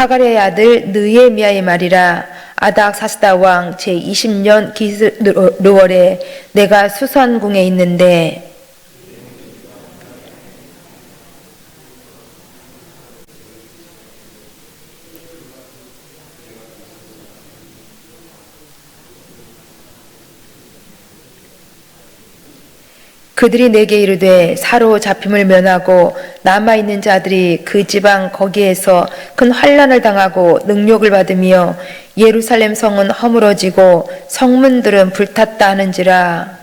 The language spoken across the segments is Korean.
하갈의 아들 느헤미야의 말이라. 아닥사스다 왕 제20년 기스르월에 내가 수산궁에 있는데 그들이 내게 이르되 사로잡힘을 면하고 남아있는 자들이 그 지방 거기에서 큰 환난을 당하고 능욕을 받으며 예루살렘 성은 허물어지고 성문들은 불탔다 하는지라.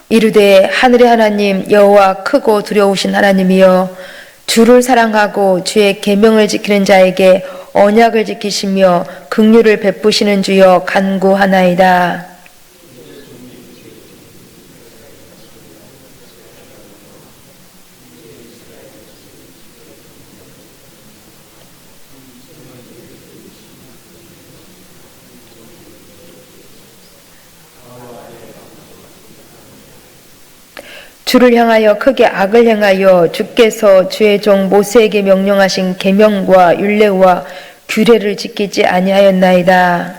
이르되 하늘의 하나님 여호와 크고 두려우신 하나님이여 주를 사랑하고 주의 계명을 지키는 자에게 언약을 지키시며 긍휼을 베푸시는 주여 간구하나이다. 주를 향하여 크게 악을 행하여 주께서 주의 종 모세에게 명령하신 계명과 율례와 규례를 지키지 아니하였나이다.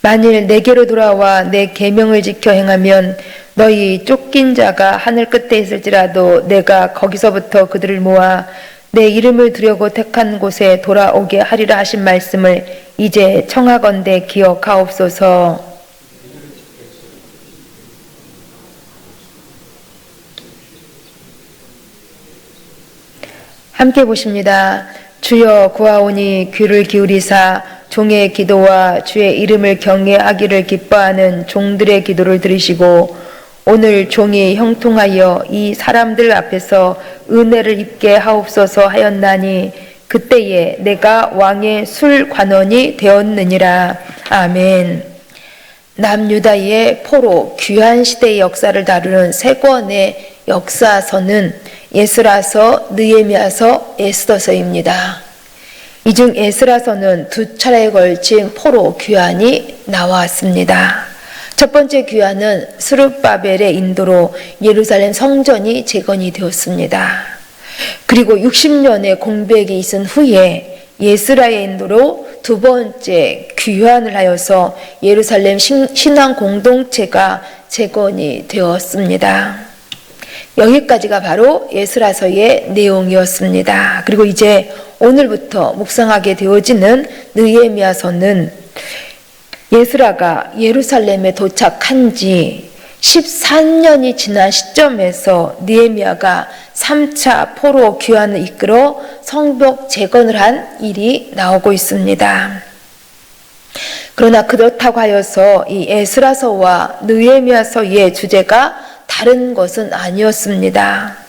만일 내게로 돌아와 내 계명을 지켜 행하면 너희 쫓긴 자가 하늘 끝에 있을지라도 내가 거기서부터 그들을 모아 내 이름을 두려고 택한 곳에 돌아오게 하리라 하신 말씀을 이제 청하건대 기억하옵소서. 함께 보십니다. 주여 구하오니 귀를 기울이사 종의 기도와 주의 이름을 경외하기를 기뻐하는 종들의 기도를 들으시고 오늘 종이 형통하여 이 사람들 앞에서 은혜를 입게 하옵소서 하였나니 그때에 내가 왕의 술관원이 되었느니라. 아멘. 남유다의 포로 귀한 시대의 역사를 다루는 세 권의 역사서는 에스라서, 느헤미야서, 에스더서입니다. 이 중 에스라서는 두 차례에 걸친 포로 귀환이 나왔습니다. 첫 번째 귀환은 스룹바벨의 인도로 예루살렘 성전이 재건이 되었습니다. 그리고 60년의 공백이 있은 후에 예스라의 인도로 두 번째 귀환을 하여서 예루살렘 신앙 공동체가 재건이 되었습니다. 여기까지가 바로 에스라서의 내용이었습니다. 그리고 이제 오늘부터 묵상하게 되어지는 느헤미야서는 에스라가 예루살렘에 도착한 지 14년이 지난 시점에서 느헤미야가 3차 포로 귀환을 이끌어 성벽 재건을 한 일이 나오고 있습니다. 그러나 그렇다고 하여서 이 에스라서와 느헤미야서의 주제가 다른 것은 아니었습니다.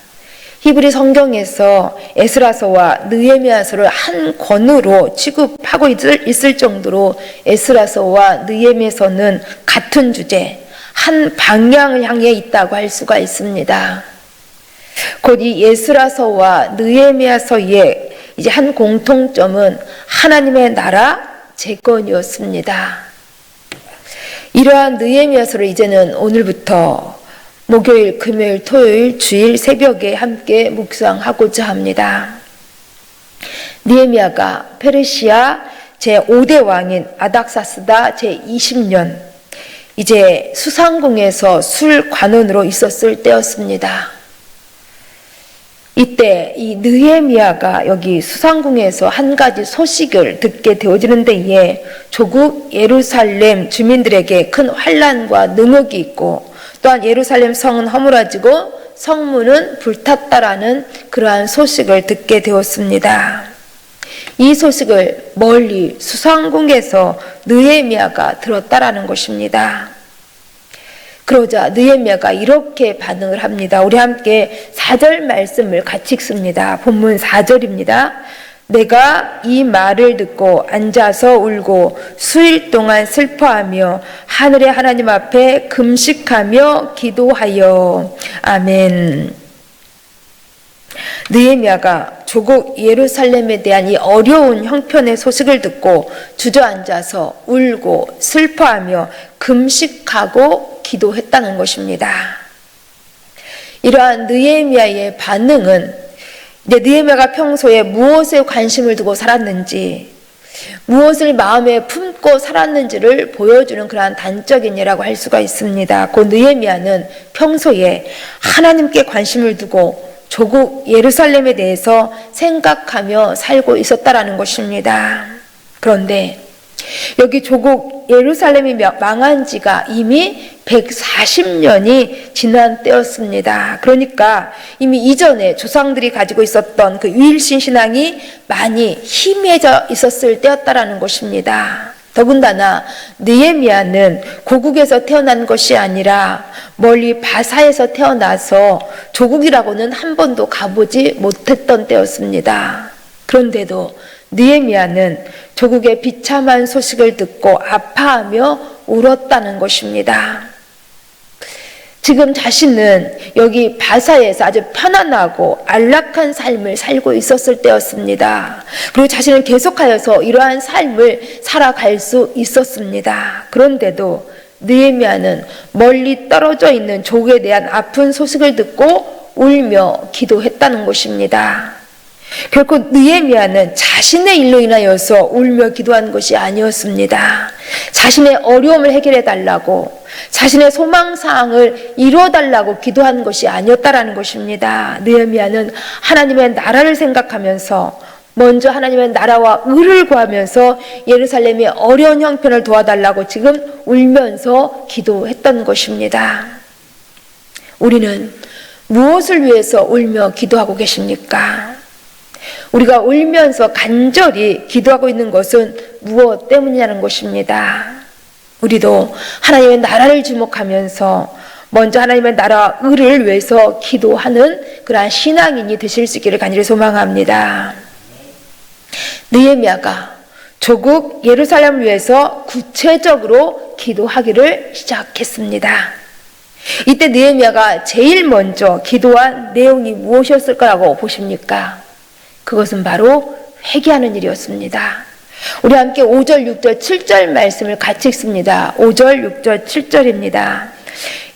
히브리 성경에서 에스라서와 느헤미야서를 한 권으로 취급하고 있을 정도로 에스라서와 느헤미야서는 같은 주제, 한 방향을 향해 있다고 할 수가 있습니다. 곧 이 에스라서와 느헤미야서의 이제 한 공통점은 하나님의 나라 재건이었습니다. 이러한 느헤미야서를 이제는 오늘부터 목요일, 금요일, 토요일, 주일 새벽에 함께 묵상하고자 합니다. 느헤미야가 페르시아 제5대 왕인 아닥사스다 제20년 이제 수상궁에서 술관원으로 있었을 때였습니다. 이때 이 느헤미야가 여기 수상궁에서 한 가지 소식을 듣게 되어지는 데에 조국 예루살렘 주민들에게 큰 환난과 능욕이 있고 또한 예루살렘 성은 허물어지고 성문은 불탔다라는 그러한 소식을 듣게 되었습니다. 이 소식을 멀리 수상궁에서 느헤미야가 들었다라는 것입니다. 그러자 느헤미야가 이렇게 반응을 합니다. 우리 함께 4절 말씀을 같이 읽습니다. 본문 4절입니다. 내가 이 말을 듣고 앉아서 울고 수일 동안 슬퍼하며 하늘의 하나님 앞에 금식하며 기도하여. 아멘. 느헤미야가 조국 예루살렘에 대한 이 어려운 형편의 소식을 듣고 주저앉아서 울고 슬퍼하며 금식하고 기도했다는 것입니다. 이러한 느헤미야의 반응은 이제 느헤미야가 평소에 무엇에 관심을 두고 살았는지, 무엇을 마음에 품고 살았는지를 보여주는 그러한 단적인 예라고 할 수가 있습니다. 그 느헤미야는 평소에 하나님께 관심을 두고 조국 예루살렘에 대해서 생각하며 살고 있었다라는 것입니다. 그런데 여기 조국 예루살렘이 망한 지가 이미 140년이 지난 때였습니다. 그러니까 이미 이전에 조상들이 가지고 있었던 그 유일신 신앙이 많이 희미해져 있었을 때였다라는 것입니다. 더군다나 느헤미야는 고국에서 태어난 것이 아니라 멀리 바사에서 태어나서 조국이라고는 한 번도 가보지 못했던 때였습니다. 그런데도 느헤미야는 조국의 비참한 소식을 듣고 아파하며 울었다는 것입니다. 지금 자신은 여기 바사에서 아주 편안하고 안락한 삶을 살고 있었을 때였습니다. 그리고 자신은 계속하여서 이러한 삶을 살아갈 수 있었습니다. 그런데도 느헤미야는 멀리 떨어져 있는 조국에 대한 아픈 소식을 듣고 울며 기도했다는 것입니다. 결코 느헤미야는 자신의 일로 인하여서 울며 기도한 것이 아니었습니다. 자신의 어려움을 해결해 달라고, 자신의 소망사항을 이루어달라고 기도한 것이 아니었다라는 것입니다. 느헤미야는 하나님의 나라를 생각하면서 먼저 하나님의 나라와 의를 구하면서 예루살렘의 어려운 형편을 도와달라고 지금 울면서 기도했던 것입니다. 우리는 무엇을 위해서 울며 기도하고 계십니까? 우리가 울면서 간절히 기도하고 있는 것은 무엇 때문이냐는 것입니다. 우리도 하나님의 나라를 주목하면서 먼저 하나님의 나라와 의를 위해서 기도하는 그러한 신앙인이 되실 수 있기를 간절히 소망합니다. 느헤미야가 조국 예루살렘을 위해서 구체적으로 기도하기를 시작했습니다. 이때 느헤미야가 제일 먼저 기도한 내용이 무엇이었을 거라고 보십니까? 그것은 바로 회개하는 일이었습니다. 우리 함께 5절, 6절, 7절 말씀을 같이 읽습니다. 5절, 6절, 7절입니다.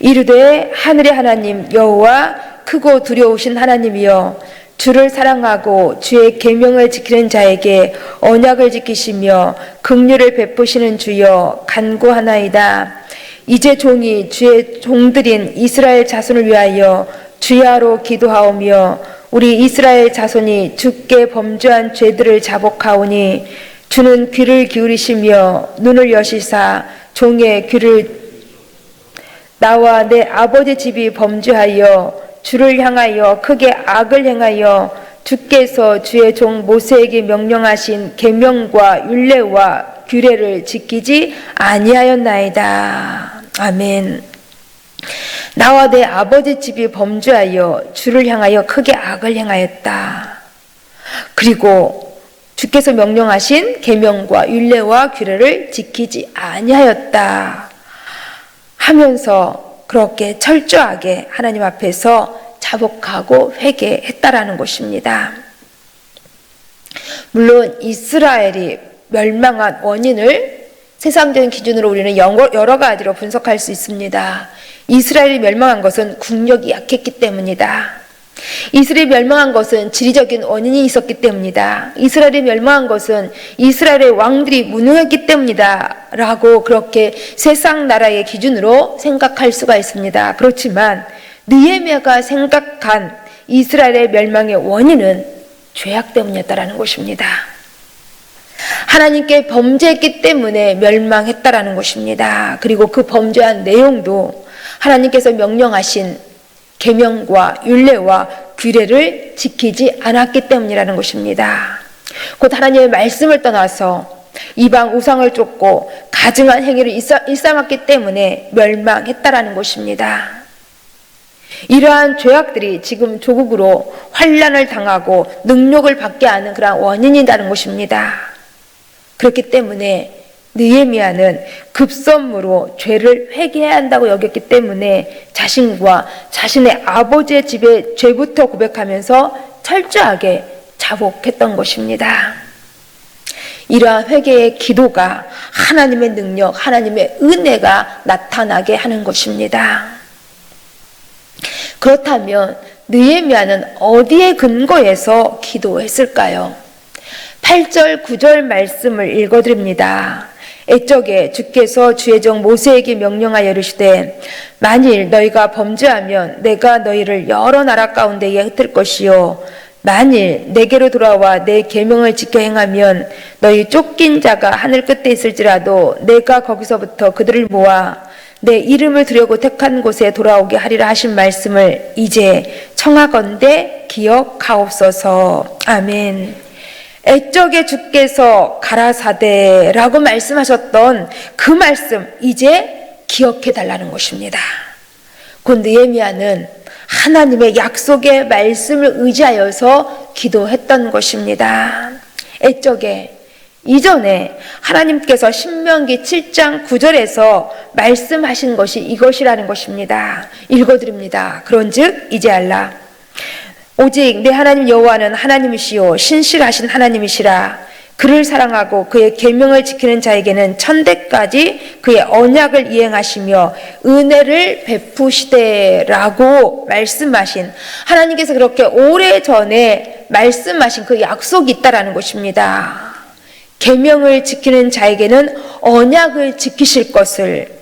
이르되 하늘의 하나님 여호와 크고 두려우신 하나님이여 주를 사랑하고 주의 계명을 지키는 자에게 언약을 지키시며 긍휼을 베푸시는 주여 간구하나이다. 이제 종이 주의 종들인 이스라엘 자손을 위하여 주야로 기도하오며 우리 이스라엘 자손이 주께 범죄한 죄들을 자복하오니 주는 귀를 기울이시며 눈을 여시사 종의 귀를 나와 내 아버지 집이 범죄하여 주를 향하여 크게 악을 행하여 주께서 주의 종 모세에게 명령하신 계명과 율례와 규례를 지키지 아니하였나이다. 아멘. 나와 내 아버지 집이 범죄하여 주를 향하여 크게 악을 행하였다. 그리고 주께서 명령하신 계명과 율례와 규례를 지키지 아니하였다 하면서 그렇게 철저하게 하나님 앞에서 자복하고 회개했다라는 것입니다. 물론 이스라엘이 멸망한 원인을 세상적인 기준으로 우리는 여러 가지로 분석할 수 있습니다. 이스라엘이 멸망한 것은 국력이 약했기 때문이다. 이스라엘이 멸망한 것은 지리적인 원인이 있었기 때문이다. 이스라엘이 멸망한 것은 이스라엘의 왕들이 무능했기 때문이다 라고 그렇게 세상 나라의 기준으로 생각할 수가 있습니다. 그렇지만 느헤미야가 생각한 이스라엘의 멸망의 원인은 죄악 때문이었다라는 것입니다. 하나님께 범죄했기 때문에 멸망했다라는 것입니다. 그리고 그 범죄한 내용도 하나님께서 명령하신 계명과 율례와 규례를 지키지 않았기 때문이라는 것입니다. 곧 하나님의 말씀을 떠나서 이방 우상을 쫓고 가증한 행위를 일삼았기 때문에 멸망했다라는 것입니다. 이러한 죄악들이 지금 조국으로 환난을 당하고 능욕을 받게 하는 그런 원인이라는 것입니다. 그렇기 때문에 느헤미야는 급선무로 죄를 회개해야 한다고 여겼기 때문에 자신과 자신의 아버지의 집의 죄부터 고백하면서 철저하게 자복했던 것입니다. 이러한 회개의 기도가 하나님의 능력, 하나님의 은혜가 나타나게 하는 것입니다. 그렇다면 느헤미야는 어디에 근거해서 기도했을까요? 8절, 9절 말씀을 읽어드립니다. 애적에 주께서 주의 종 모세에게 명령하여 이르시되 만일 너희가 범죄하면 내가 너희를 여러 나라 가운데에 흩을 것이요 만일 내게로 돌아와 내 계명을 지켜 행하면 너희 쫓긴 자가 하늘 끝에 있을지라도 내가 거기서부터 그들을 모아 내 이름을 두려고 택한 곳에 돌아오게 하리라 하신 말씀을 이제 청하건대 기억하옵소서. 아멘. 애적에 주께서 가라사대라고 말씀하셨던 그 말씀 이제 기억해 달라는 것입니다. 곧 느헤미야는 하나님의 약속의 말씀을 의지하여서 기도했던 것입니다. 애적에 이전에 하나님께서 신명기 7장 9절에서 말씀하신 것이 이것이라는 것입니다. 읽어드립니다. 그런즉 이제 알라. 오직 내 하나님 여호와는 하나님이시요 신실하신 하나님이시라. 그를 사랑하고 그의 계명을 지키는 자에게는 천대까지 그의 언약을 이행하시며 은혜를 베푸시되라고 말씀하신, 하나님께서 그렇게 오래전에 말씀하신 그 약속이 있다라는 것입니다. 계명을 지키는 자에게는 언약을 지키실 것을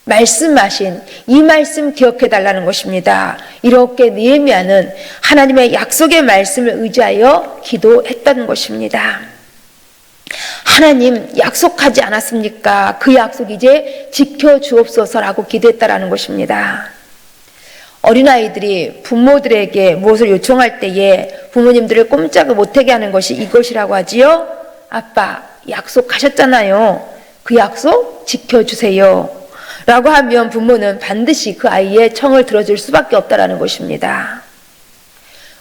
말씀하신 이 말씀 기억해 달라는 것입니다. 이렇게 느헤미야는 하나님의 약속의 말씀을 의지하여 기도했다는 것입니다. 하나님 약속하지 않았습니까? 그 약속 이제 지켜주옵소서라고 기도했다라는 것입니다. 어린아이들이 부모들에게 무엇을 요청할 때에 부모님들을 꼼짝을 못하게 하는 것이 이것이라고 하지요. 아빠 약속하셨잖아요. 그 약속 지켜주세요 라고 하면 부모는 반드시 그 아이의 청을 들어줄 수밖에 없다라는 것입니다.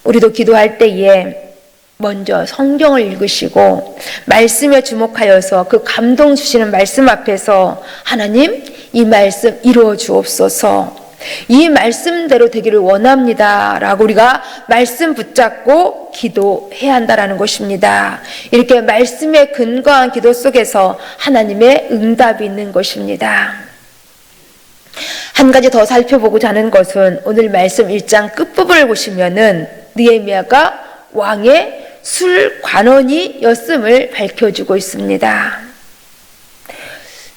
우리도 기도할 때에 먼저 성경을 읽으시고 말씀에 주목하여서 그 감동 주시는 말씀 앞에서 하나님 이 말씀 이루어 주옵소서, 이 말씀대로 되기를 원합니다 라고 우리가 말씀 붙잡고 기도해야 한다라는 것입니다. 이렇게 말씀에 근거한 기도 속에서 하나님의 응답이 있는 것입니다. 한 가지 더 살펴보고자 하는 것은 오늘 말씀 1장 끝부분을 보시면은 느헤미야가 왕의 술관원이었음을 밝혀주고 있습니다.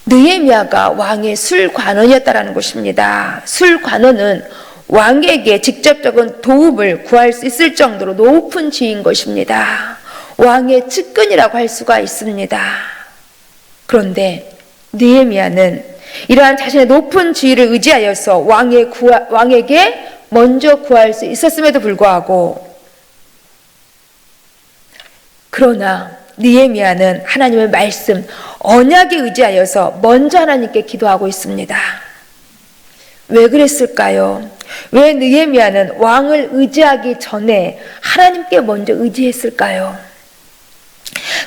느헤미야가 왕의 술관원이었다라는 것입니다. 술관원은 왕에게 직접적인 도움을 구할 수 있을 정도로 높은 지위인 것입니다. 왕의 측근이라고 할 수가 있습니다. 그런데 느헤미야는 이러한 자신의 높은 지위를 의지하여서 왕에게 먼저 구할 수 있었음에도 불구하고, 그러나 느헤미야는 하나님의 말씀, 언약에 의지하여서 먼저 하나님께 기도하고 있습니다. 왜 그랬을까요? 왜 느헤미야는 왕을 의지하기 전에 하나님께 먼저 의지했을까요?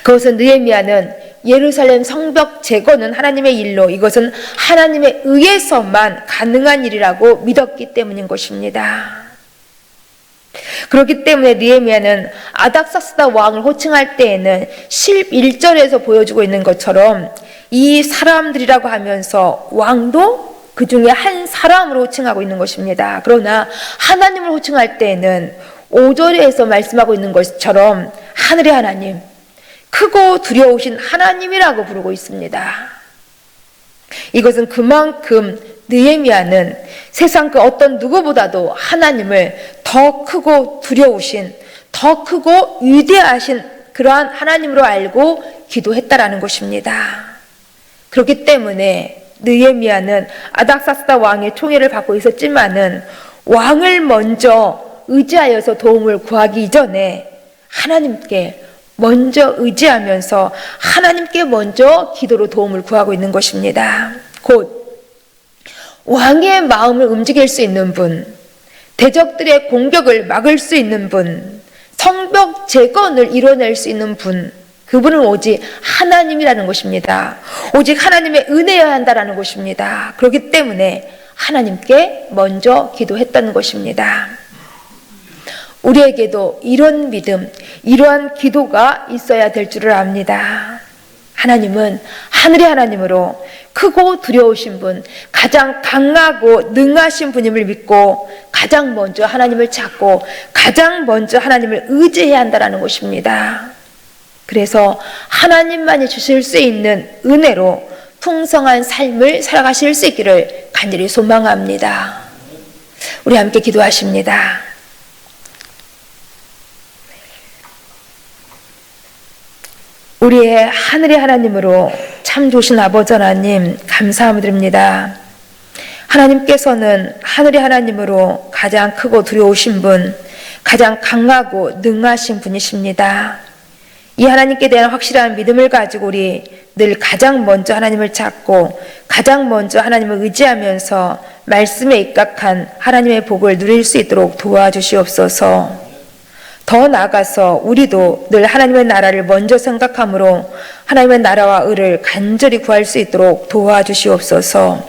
그것은 느헤미야는 예루살렘 성벽 재건은 하나님의 일로, 이것은 하나님에 의해서만 가능한 일이라고 믿었기 때문인 것입니다. 그렇기 때문에 느헤미야는 아닥사스다 왕을 호칭할 때에는 11절에서 보여주고 있는 것처럼 이 사람들이라고 하면서 왕도 그 중에 한 사람으로 호칭하고 있는 것입니다. 그러나 하나님을 호칭할 때에는 5절에서 말씀하고 있는 것처럼 하늘의 하나님, 크고 두려우신 하나님이라고 부르고 있습니다. 이것은 그만큼 느헤미야는 세상 그 어떤 누구보다도 하나님을 더 크고 두려우신, 더 크고 위대하신 그러한 하나님으로 알고 기도했다라는 것입니다. 그렇기 때문에 느헤미야는 아닥사스다 왕의 총애를 받고 있었지만은 왕을 먼저 의지하여서 도움을 구하기 이전에 하나님께 먼저 의지하면서 하나님께 먼저 기도로 도움을 구하고 있는 것입니다. 곧 왕의 마음을 움직일 수 있는 분, 대적들의 공격을 막을 수 있는 분, 성벽 재건을 이뤄낼 수 있는 분, 그분은 오직 하나님이라는 것입니다. 오직 하나님의 은혜여야 한다는 것입니다. 그렇기 때문에 하나님께 먼저 기도했다는 것입니다. 우리에게도 이런 믿음, 이러한 기도가 있어야 될 줄을 압니다. 하나님은 하늘의 하나님으로 크고 두려우신 분, 가장 강하고 능하신 분임을 믿고 가장 먼저 하나님을 찾고 가장 먼저 하나님을 의지해야 한다는 것입니다. 그래서 하나님만이 주실 수 있는 은혜로 풍성한 삶을 살아가실 수 있기를 간절히 소망합니다. 우리 함께 기도하십니다. 우리의 하늘의 하나님으로 참 좋으신 아버지 하나님 감사드립니다. 하나님께서는 하늘의 하나님으로 가장 크고 두려우신 분, 가장 강하고 능하신 분이십니다. 이 하나님께 대한 확실한 믿음을 가지고 우리 늘 가장 먼저 하나님을 찾고 가장 먼저 하나님을 의지하면서 말씀에 입각한 하나님의 복을 누릴 수 있도록 도와주시옵소서. 더 나아가서 우리도 늘 하나님의 나라를 먼저 생각함으로 하나님의 나라와 의를 간절히 구할 수 있도록 도와주시옵소서.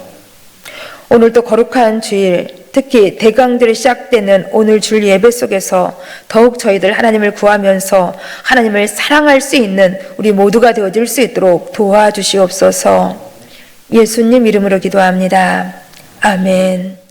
오늘도 거룩한 주일, 특히 대강절이 시작되는 오늘 주일 예배 속에서 더욱 저희들 하나님을 구하면서 하나님을 사랑할 수 있는 우리 모두가 되어질 수 있도록 도와주시옵소서. 예수님 이름으로 기도합니다. 아멘.